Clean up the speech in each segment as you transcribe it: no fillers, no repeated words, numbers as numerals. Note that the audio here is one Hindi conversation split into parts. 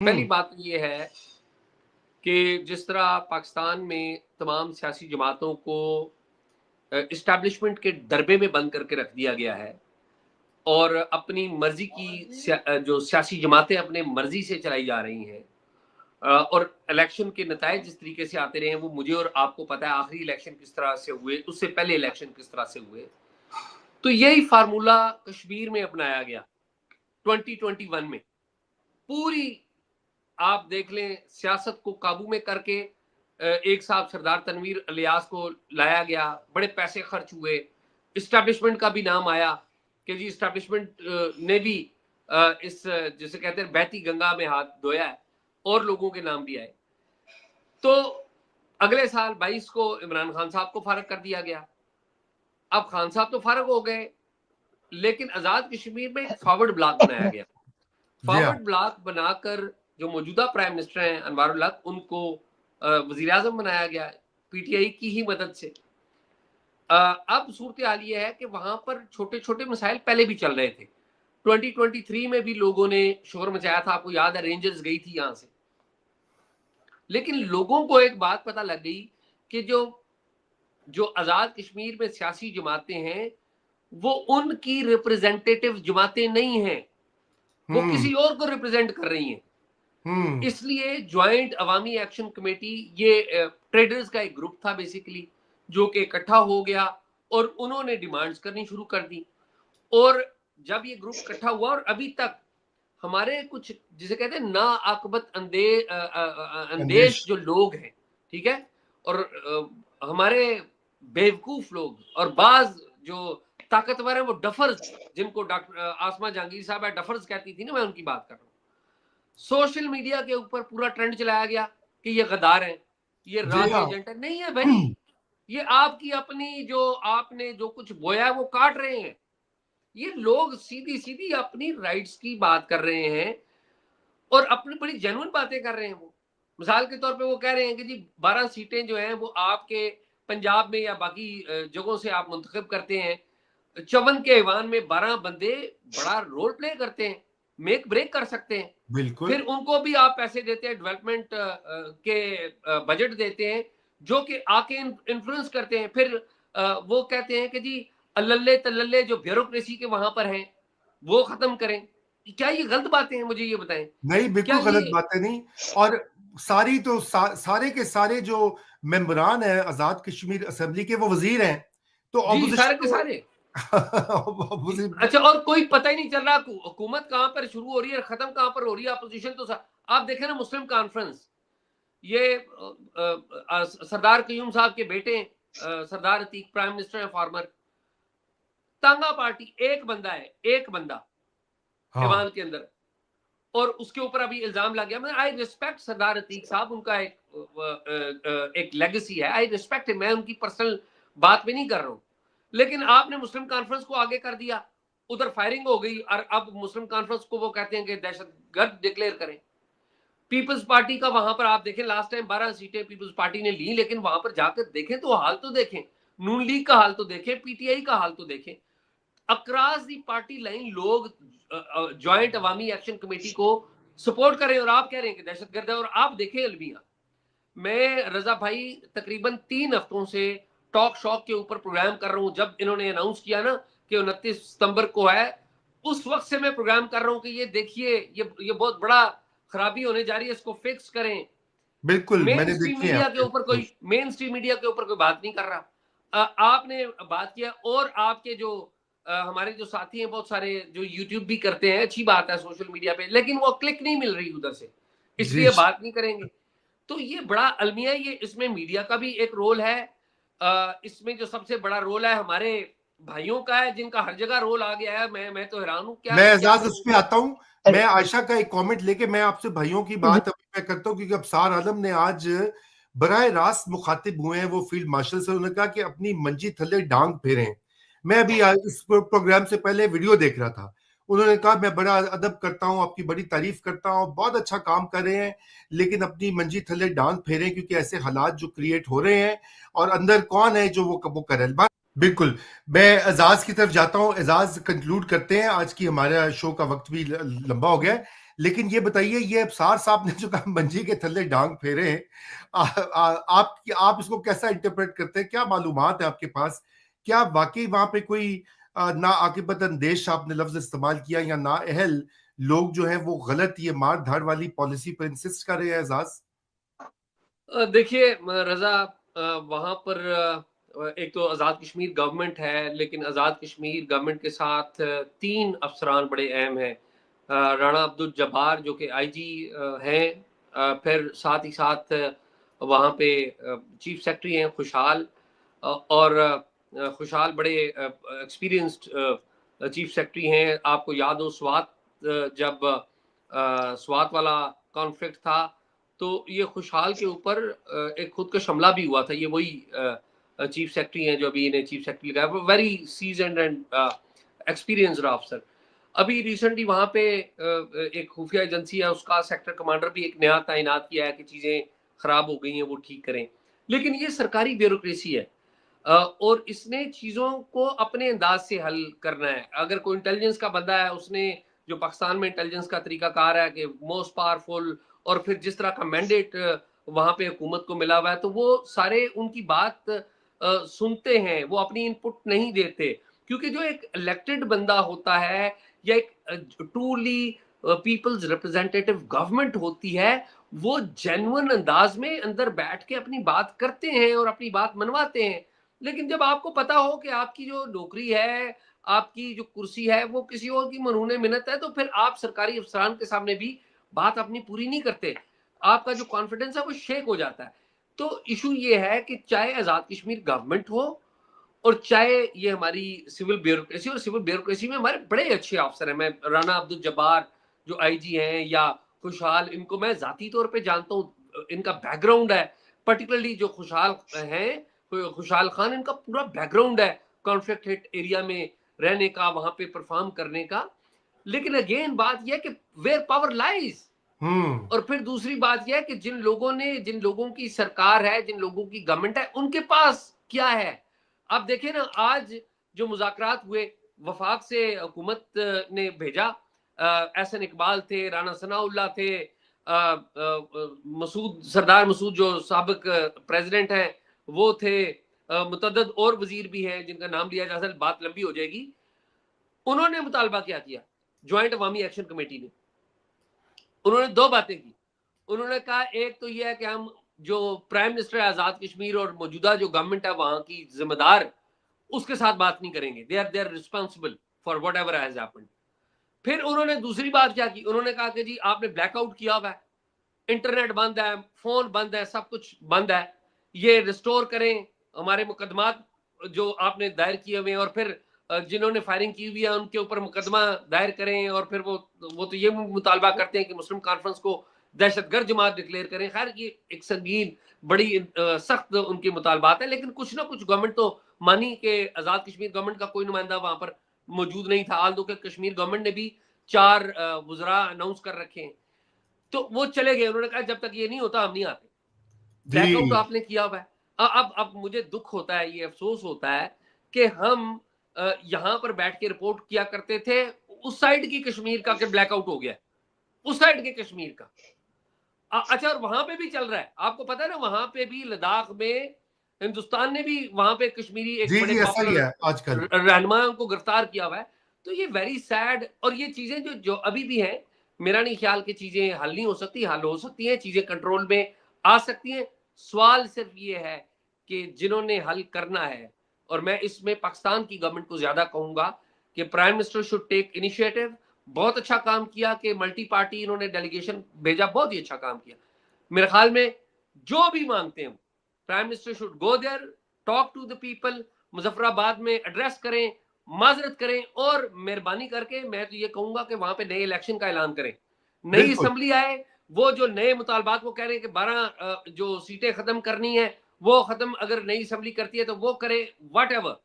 पहली बात ये है कि जिस तरह पाकिस्तान में तमाम सियासी जमातों को इस्टेब्लिशमेंट के दरबे में बंद करके रख दिया गया है और अपनी मर्जी की जो सियासी जमातें अपने मर्जी से चलाई जा रही हैं, और इलेक्शन के नतायज जिस तरीके से आते रहे हैं वो मुझे और आपको पता है। आखिरी इलेक्शन किस तरह से हुए, उससे पहले इलेक्शन किस तरह से हुए। तो यही फार्मूला कश्मीर में अपनाया गया 2021 में। पूरी आप देख लें, सियासत को काबू में करके एक साहब सरदार तनवीर इलियास को लाया गया, बड़े पैसे खर्च हुए, इस्टेब्लिशमेंट का भी नाम आया कि जी इस्टेब्लिशमेंट ने भी इस जिसे कहते हैं बहती गंगा में हाथ धोया है, और लोगों के नाम भी आए। तो अगले साल 22 को इमरान खान साहब को फारग कर दिया गया। अब खान साहब तो फारग हो गए, लेकिन आजाद कश्मीर में एक फॉरवर्ड ब्लॉक बनाया गया। फॉरवर्ड ब्लॉक बनाकर जो मौजूदा प्राइम मिनिस्टर हैं अनवारुल हक, उनको वजीर आजम बनाया गया पीटीआई की ही मदद से। अब सूरत हाल ये है कि वहां पर छोटे छोटे मसाइल पहले भी चल रहे थे। 2023 में भी लोगों ने शोर मचाया था, आपको याद है, रेंजर्स गई थी यहां से। लेकिन लोगों को एक बात पता लग गई कि जो जो आजाद कश्मीर में सियासी जमातें हैं वो उनकी रिप्रेजेंटेटिव जमातें नहीं हैं, वो किसी और को रिप्रेजेंट कर रही हैं। इसलिए ज्वाइंट अवामी एक्शन कमेटी, ये ट्रेडर्स का एक ग्रुप था बेसिकली, जो कि इकट्ठा हो गया और उन्होंने डिमांड्स करनी शुरू कर दी। और जब ये ग्रुप इकट्ठा हुआ, और अभी तक हमारे कुछ जिसे कहते हैं ना आकबत अंदेश जो लोग हैं, ठीक है, और हमारे बेवकूफ लोग और बाज जो ताकतवर है वो डफर्स, जिनको डॉक्टर आसमा जहांगीर साहब है डफर्स कहती थी ना, मैं उनकी बात कर रहा हूँ। सोशल मीडिया के ऊपर पूरा ट्रेंड चलाया गया कि ये गद्दार हैं, ये रॉ के एजेंट है। नहीं है भाई, ये आपकी अपनी जो आपने जो कुछ बोया है वो काट रहे हैं। ये लोग सीधी सीधी अपनी राइट्स की बात कर रहे हैं और अपनी बड़ी जेन्युइन बातें कर रहे हैं। वो मिसाल के तौर पे वो कह रहे हैं कि जी 12 सीटें जो हैं वो आपके पंजाब में या बाकी जगहों से आप मुंतखब करते हैं। चवन के ऐवान में 12 बंदे बड़ा रोल प्ले करते हैं, मेक ब्रेक कर सकते हैं। बिल्कुल। फिर उनको भी आप पैसे देते हैं, डेवलपमेंट के बजट देते हैं, जो कि आके इन्फ्लुएंस करते हैं। फिर वो कहते हैं कि जी अल्लल्ले तल्लल्ले जो ब्यूरोक्रेसी के वहां पर हैं वो खत्म करें। क्या ये गलत बातें हैं? मुझे ये बताएं। नहीं, बिल्कुल गलत बातें नहीं। और सारी तो सारे के सारे जो मेंबरान हैं आजाद कश्मीर असेंबली के, वो वजीर हैं। तो जी सारे के ऑपोजिशन सारे। अच्छा, और कोई पता ही नहीं चल रहा हुकूमत कहां पर शुरू हो रही है, खत्म कहां पर हो रही है। अपोजिशन तो आप देखें ना, मुस्लिम कॉन्फ्रेंस, ये सरदार कयूम साहब के बेटे सरदार अतीक प्राइम मिनिस्टर है फॉर्मर। तांगा पार्टी, एक बंदा है, एक बंदा ईवान के अंदर, और उसके ऊपर अभी इल्जाम लग गया। मैं आई रिस्पेक्ट सरदार अतीक साहब, उनका एक लेगेसी है, आई रिस्पेक्ट, मैं उनकी पर्सनल बात पे नहीं कर रहा हूं। लेकिन आपने मुस्लिम कॉन्फ्रेंस को आगे कर दिया, उधर फायरिंग हो गई, और अब मुस्लिम कॉन्फ्रेंस को वो कहते हैं कि दहशतगर्द डिक्लेयर करें। पीपल्स पार्टी का वहां पर आप देखें, लास्ट टाइम 12 सीटें पीपल्स पार्टी ने ली, लेकिन वहां पर जाकर देखें तो हाल तो देखें, नून लीग का हाल तो देखें, पीटीआई का हाल तो देखें। अक्रॉस दी पार्टी लाइन लोग ज्वाइंट अवामी एक्शन कमेटी को सपोर्ट करें, और आप कह रहे हैं कि दहशतगर्द है। और आप देखें अलमिया, मैं रजा भाई तकरीबन 3 हफ्तों से टॉक शॉक के ऊपर प्रोग्राम कर रहा हूं। जब इन्होंने अनाउंस किया ना कि 29 सितंबर को है, उस वक्त से मैं प्रोग्राम कर रहा हूं कि ये देखिए, ये बहुत बड़ा खराबी होने जा रही है, इसको फिक्स करें। बिल्कुल, मेन मैंने स्ट्रीम देखी है मीडिया के ऊपर आपके। कोई बात नहीं कर रहा। आपने बात किया, और आपके जो हमारे जो साथी हैं बहुत सारे जो यूट्यूब भी करते हैं, अच्छी बात है सोशल मीडिया पे, लेकिन वो क्लिक नहीं मिल रही उधर से, इसलिए बात नहीं करेंगे। तो ये बड़ा अलमिया, ये इसमें मीडिया का भी एक रोल है। इसमें जो सबसे बड़ा रोल है हमारे भाइयों का है, जिनका हर जगह रोल आ गया है। मैं तो हैरान हूं, क्या मैं क्या एजाज उस पे आता हूं। मैं आयशा का एक कमेंट लेके मैं आपसे भाइयों की बात अभी मैं करता हूं, क्योंकि अबसार आलम ने आज बराह रास्त मुखातिब हुए हैं वो फील्ड मार्शल से। उन्होंने कहा कि अपनी मंजी थल्ले डांग फेरें। मैं अभी इस प्रोग्राम से पहले वीडियो देख रहा था। उन्होंने कहा मैं बड़ा अदब करता हूं, आपकी बड़ी तारीफ करता हूं, बहुत अच्छा काम कर रहे हैं, लेकिन अपनी मंजी थल्ले डांग फेरें, क्योंकि ऐसे हालात जो क्रिएट हो रहे हैं और अंदर कौन है जो वो करे। बिल्कुल। मैं एजाज की तरफ जाता हूं। एजाज, कंक्लूड करते हैं, आज की हमारा शो का वक्त भी लंबा हो गया है। लेकिन ये बताइए, ये अफसार साहब ने जो कहा मंजी के थल्ले डांग फेरे हैं, आप इसको कैसा इंटरप्रेट करते हैं? क्या मालूमात है आपके पास? क्या वाकई वहां पे कोई ना आकिबत अंदेश आपने लफ्ज इस्तेमाल किया, या ना अहल लोग जो है वो गलत ये मार धाड़ वाली पॉलिसी पर इंसिस्ट कर रहे हैं? एजाज, देखिए रजा, वहां पर एक तो आज़ाद कश्मीर गवर्नमेंट है, लेकिन आज़ाद कश्मीर गवर्नमेंट के साथ तीन अफसरान बड़े अहम हैं। राणा अब्दुल जब्बार जो कि आईजी हैं, फिर साथ ही साथ वहाँ पे चीफ सेक्रेटरी हैं खुशहाल, और खुशहाल बड़े एक्सपीरियंस्ड चीफ सेक्रेटरी हैं। आपको याद हो स्वात, जब स्वात वाला कॉन्फ्लिक्ट था तो ये खुशहाल के ऊपर एक खुद का हमला भी हुआ था। ये वही चीफ सेक्रेटरी हैं जो अभी इन्हें चीफ सेक्रेटरी लगाया, वेरी सीजन्ड एंड एक्सपीरियंस्ड अफसर। अभी रिसेंटली वहाँ पे एक खुफिया एजेंसी है, उसका सेक्टर कमांडर भी एक नया तैनात किया है कि चीज़ें खराब हो गई हैं वो ठीक करें। लेकिन ये सरकारी ब्यूरोक्रेसी है, और इसने चीज़ों को अपने अंदाज से हल करना है। अगर कोई इंटेलिजेंस का बंदा है, उसने जो पाकिस्तान में इंटेलिजेंस का तरीकाकार है कि मोस्ट पावरफुल, और फिर जिस तरह का मैंडेट वहाँ पे हुकूमत को मिला हुआ है, तो वो सारे उनकी बात सुनते हैं, वो अपनी इनपुट नहीं देते। क्योंकि जो एक इलेक्टेड बंदा होता है, या एक ट्रूली पीपल्स रिप्रेजेंटेटिव गवर्नमेंट होती है, वो जेन्युइन अंदाज में अंदर बैठ के अपनी बात करते हैं और अपनी बात मनवाते हैं। लेकिन जब आपको पता हो कि आपकी जो नौकरी है, आपकी जो कुर्सी है, वो किसी और की मरहून मिन्नत है, तो फिर आप सरकारी अफसरान के सामने भी बात अपनी पूरी नहीं करते। आपका जो कॉन्फिडेंस है वो शेक हो जाता है। तो इशू ये है कि चाहे आज़ाद कश्मीर गवर्नमेंट हो, और चाहे ये हमारी सिविल ब्यूरोक्रेसी, और सिविल ब्यूरोक्रेसी में हमारे बड़े अच्छे अफसर हैं। मैं राना अब्दुल जब्बार जो आईजी हैं, या खुशहाल, इनको मैं जाती तौर पे जानता हूँ, इनका बैकग्राउंड है। पर्टिकुलरली जो खुशहाल हैं, खुशहाल खान, इनका पूरा बैकग्राउंड है कॉन्फ्लिक्ट हिट एरिया में रहने का, वहां पे परफॉर्म करने का। लेकिन अगेन बात यह है कि वेयर पावर लाइज। और फिर दूसरी बात यह है कि जिन लोगों की सरकार है, जिन लोगों की गवर्नमेंट है, उनके पास क्या है। आप देखिए ना, आज जो मुज़ाकरात हुए, वफाक से हुकूमत ने भेजा, एहसन इकबाल थे, राना सनाउल्लाह थे, मसूद, सरदार मसूद जो साबिक प्रेसिडेंट हैं वो थे, मुतअद्दिद और वजीर भी हैं जिनका नाम लिया जा सकता, बात लंबी हो जाएगी। उन्होंने मुतालबा क्या किया, ज्वाइंट अवामी एक्शन कमेटी ने? उन्होंने दो बातें की। उन्होंने कहा, एक तो यह है कि हम जो प्राइम मिनिस्टर आजाद कश्मीर और मौजूदा जो गवर्नमेंट है वहां की जिम्मेदार, उसके साथ बात नहीं करेंगे। They are responsible for whatever has happened. फिर उन्होंने दूसरी बात क्या की, उन्होंने कहा कि जी आपने ब्लैकआउट किया हुआ है, इंटरनेट बंद है, फोन बंद है, सब कुछ बंद है, ये रिस्टोर करें हमारे मुकदमात जो आपने दायर किए हुए हैं, और फिर जिन्होंने फायरिंग की हुई है उनके ऊपर मुकदमा दायर करें, और फिर वो तो ये मुतालबा करते हैं कि मुस्लिम कॉन्फ्रेंस को दहशतगर्द जमात डिक्लेयर करें। खैर ये एक संगीन बड़ी सख्त उनके मुतालबात है, लेकिन कुछ ना कुछ गवर्नमेंट तो मानी कि आज़ाद कश्मीर गवर्नमेंट का कोई नुमाइंदा वहां पर मौजूद नहीं था। आल दो के कश्मीर गवर्नमेंट ने भी 4 वुज़रा अनाउंस कर रखे हैं, तो वो चले गए। उन्होंने कहा जब तक ये नहीं होता हम नहीं आते। ब्लैकआउट जी आपने किया हुआ है। अब मुझे दुख होता है, ये अफसोस होता है कि हम यहाँ पर बैठ के रिपोर्ट किया करते थे उस साइड की कश्मीर का कि ब्लैकआउट हो गया, उस साइड के कश्मीर का। अच्छा, और वहां पे भी चल रहा है, आपको पता है ना, वहां पे भी लद्दाख में हिंदुस्तान ने भी वहां पे कश्मीरी एक जी बड़े जी, ऐसा ही पॉपुलर है आजकल। रहनुमा को गिरफ्तार किया हुआ है। तो ये वेरी सैड, और ये चीजें जो जो अभी भी हैं, मेरा नहीं ख्याल कि चीजें हल नहीं हो सकती, हल हो सकती हैं, चीजें कंट्रोल में आ सकती हैं। सवाल सिर्फ ये है कि जिन्होंने हल करना है, और मैं इसमें पाकिस्तान की गवर्नमेंट को ज्यादा कहूंगा कि prime minister should take initiative. बहुत अच्छा काम किया कि मल्टी पार्टी इन्होंने डेलीगेशन भेजा, बहुत ही अच्छा काम किया। मेरे ख्याल में जो भी मांगते हैं prime minister should go there, talk to the people, Muzaffarabad में एड्रेस करें, माजरत करें, और मेहरबानी करके मैं तो ये कहूंगा कि वहां पे नए इलेक्शन का ऐलान करें, नई बिल्कुल। असम्बली आए। वो जो नए मुतालबात वो कह रहे हैं कि 12 जो सीटें खत्म करनी है वो खत्म, अगर नई असम्बली करती है तो वो करे, वट एवर।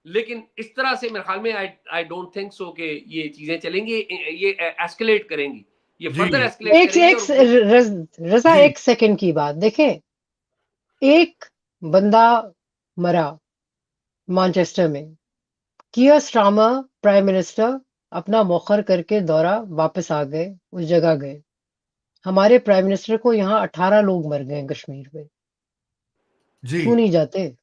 लेकिन इस तरह से मेरे ख्याल में आई डोंट थिंक सो कि ये चीजें चलेंगी, ये एस्केलेट करेंगी, ये जी फर्दर एस्केलेट एक करेंगी। एक और वो रजा, जी एक सेकंड की बात देखें। एक बंदा मरा मैनचेस्टर में, कियर स्टारमर प्राइम मिनिस्टर, अपना मौखर करके दौरा वापस आ गए, उस जगह गए। हमारे प्राइम मिनिस्टर को यहाँ 18 लोग मर गए कश्मीर में, जी क्यों नहीं जाते?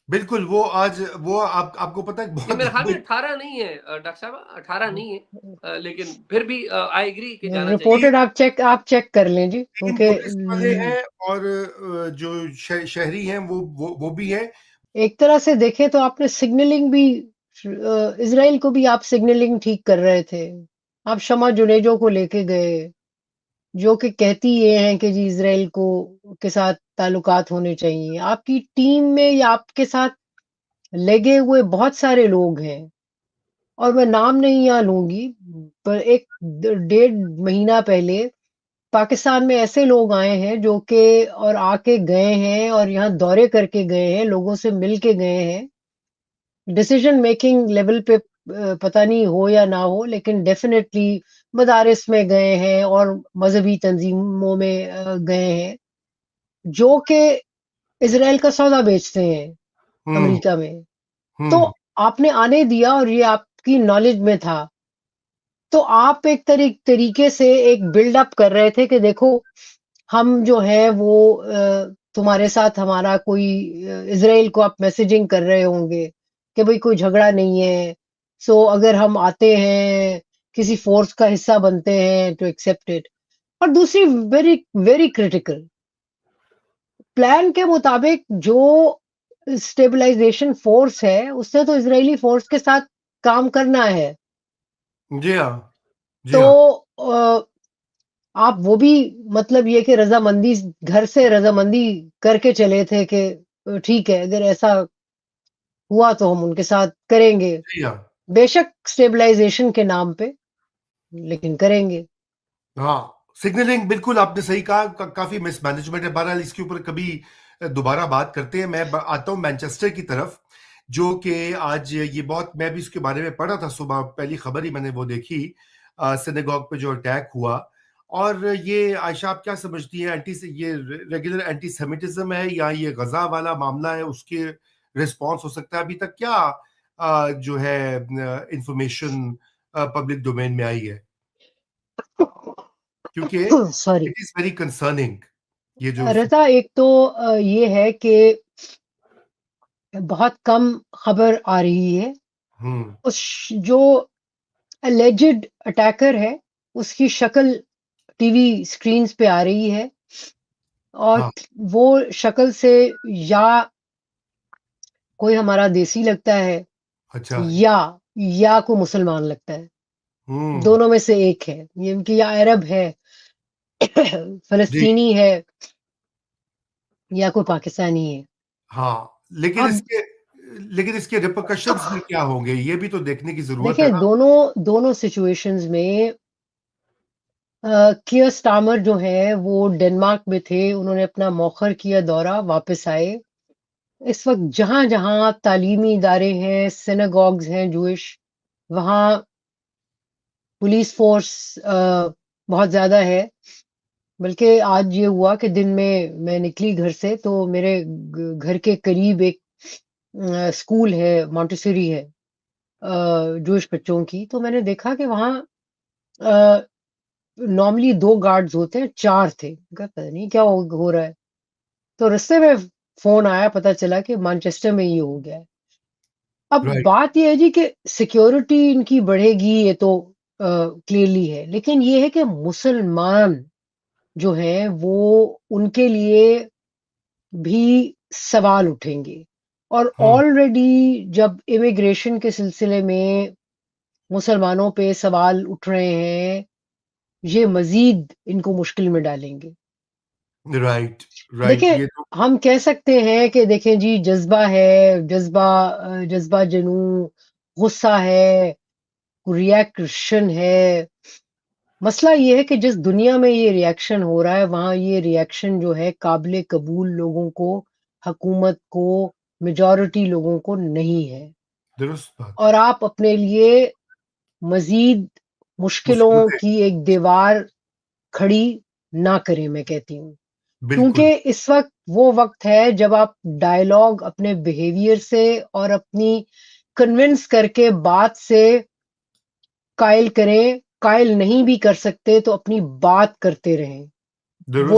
बिल्कुल। वो आज वो आपको पता है नहीं, बहुत मेरे ख्याल में गंभीर 18 नहीं है डॉक्टर साहब, 18 नहीं है, लेकिन फिर भी आई एग्री कि जाना चाहिए। रिपोर्टेड, आप चेक कर लें जी, तीन क्योंकि पुलिस वाले हैं और जो शहरी हैं वो भी हैं। एक तरह से देखें तो आपने सिग्नलिंग भी, इसराइल को भी आप सिग्नलिंग ठीक कर रहे थे। आप शमा जुनेजो को लेके गए, जो कि कहती ये हैं कि जी इसराइल को के साथ ताल्लुकात होने चाहिए। आपकी टीम में या आपके साथ लगे हुए बहुत सारे लोग हैं, और मैं नाम नहीं यहाँ लूंगी, पर एक 1.5 महीना पहले पाकिस्तान में ऐसे लोग आए हैं जो कि और आके गए हैं और यहाँ दौरे करके गए हैं, लोगों से मिल के गए हैं। डिसीजन मेकिंग लेवल पे पता नहीं हो या ना हो, लेकिन डेफिनेटली मदारिस में गए हैं और मजहबी तंजीमों में गए हैं, जो कि इसराइल का सौदा बेचते हैं हम्म अमेरिका में। तो हम्म आपने आने दिया और ये आपकी नॉलेज में था, तो आप एक तरीके से एक बिल्डअप कर रहे थे कि देखो, हम जो है वो तुम्हारे साथ हमारा कोई, इसराइल को आप मैसेजिंग कर रहे होंगे कि भाई कोई झगड़ा नहीं है, सो अगर हम आते हैं, किसी फोर्स का हिस्सा बनते हैं, तो एक्सेप्ट इट। और दूसरी वेरी वेरी क्रिटिकल, प्लान के मुताबिक जो स्टेबलाइजेशन फोर्स है, उसने तो इजरायली फोर्स के साथ काम करना है। जी हाँ जी तो हाँ। आप वो भी, मतलब ये कि रजामंदी, घर से रजामंदी करके चले थे कि ठीक है, अगर ऐसा हुआ तो हम उनके साथ करेंगे, जी हाँ बेशक स्टेबलाइजेशन के नाम पे, लेकिन करेंगे। हाँ। सिग्नलिंग बिल्कुल आपने सही कहा। काफी मिसमैनेजमेंट है। बहरहाल इसके ऊपर कभी दोबारा बात करते हैं। मैं आता हूँ मैनचेस्टर की तरफ, जो कि आज ये बहुत, मैं भी इसके बारे में पढ़ा था सुबह, पहली खबर ही मैंने वो देखी, सिनेगॉग पे जो अटैक हुआ। और ये आयशा, आप क्या समझती हैं, ये रेगुलर एंटीसेमिटिज्म है या ये गजा वाला मामला है, उसके रिस्पॉन्स हो सकता है? अभी तक क्या जो है इंफॉर्मेशन पब्लिक डोमेन में आई है? क्योंकि sorry it is very concerning ये जो रता, एक तो ये है कि बहुत कम खबर आ रही है। हम्म उस जो अलेजिड अटैकर है, उसकी शक्ल टीवी स्क्रीन्स पे आ रही है, और हाँ वो शक्ल से या कोई हमारा देसी लगता है, अच्छा या कोई मुसलमान लगता है। हम्म दोनों में से एक है ये, कि या अरब है, जी फलस्तीनी है, या कोई पाकिस्तानी है। हाँ। अब लेकिन इसके रिपरकशंस भी क्या होंगे, ये भी तो देखने की जरूरत है देखें, ना। दोनों सिचुएशंस में कियर स्टामर जो है वो डेनमार्क में थे, उन्होंने अपना मौखर किया दौरा, वापस आए। इस वक्त जहां जहां तालीमी इदारे हैं, सिनेगॉग्स हैं जूइश, वहां पुलिस फोर्स बहुत ज्यादा है। बल्कि आज ये हुआ कि दिन में मैं निकली घर से, तो मेरे घर के करीब एक स्कूल है, मॉन्टेसरी है जूइश बच्चों की। तो मैंने देखा कि वहाँ नॉर्मली 2 गार्ड्स होते हैं, 4 थे। पता नहीं क्या हो रहा है। तो रास्ते में फोन आया, पता चला कि मैनचेस्टर में ये हो गया है। अब राइट बात ये है जी कि सिक्योरिटी इनकी बढ़ेगी, ये तो क्लियरली है, लेकिन ये है कि मुसलमान जो है वो, उनके लिए भी सवाल उठेंगे। और हम्म ऑलरेडी जब इमिग्रेशन के सिलसिले में मुसलमानों पे सवाल उठ रहे हैं, ये मजीद इनको मुश्किल में डालेंगे। Right right. देखिए, ये तो हम कह सकते हैं कि देखें जी, जज्बा है, जज्बा जनू, गुस्सा है, रिएक्शन है। मसला ये है कि जिस दुनिया में ये रिएक्शन हो रहा है, वहां ये रिएक्शन जो है काबिल कबूल लोगों को, हकूमत को, मेजॉरिटी लोगों को नहीं है। दुरुस्त बात है। और आप अपने लिए मजीद मुश्किलों मुसीबतें की एक दीवार खड़ी ना करें, मैं कहती हूँ। क्योंकि बिल्कुल। इस वक्त वो वक्त है जब आप डायलॉग अपने बिहेवियर से और अपनी कन्विंस करके बात से कायल करें, कायल नहीं भी कर सकते तो अपनी बात करते रहें। दुरुस्त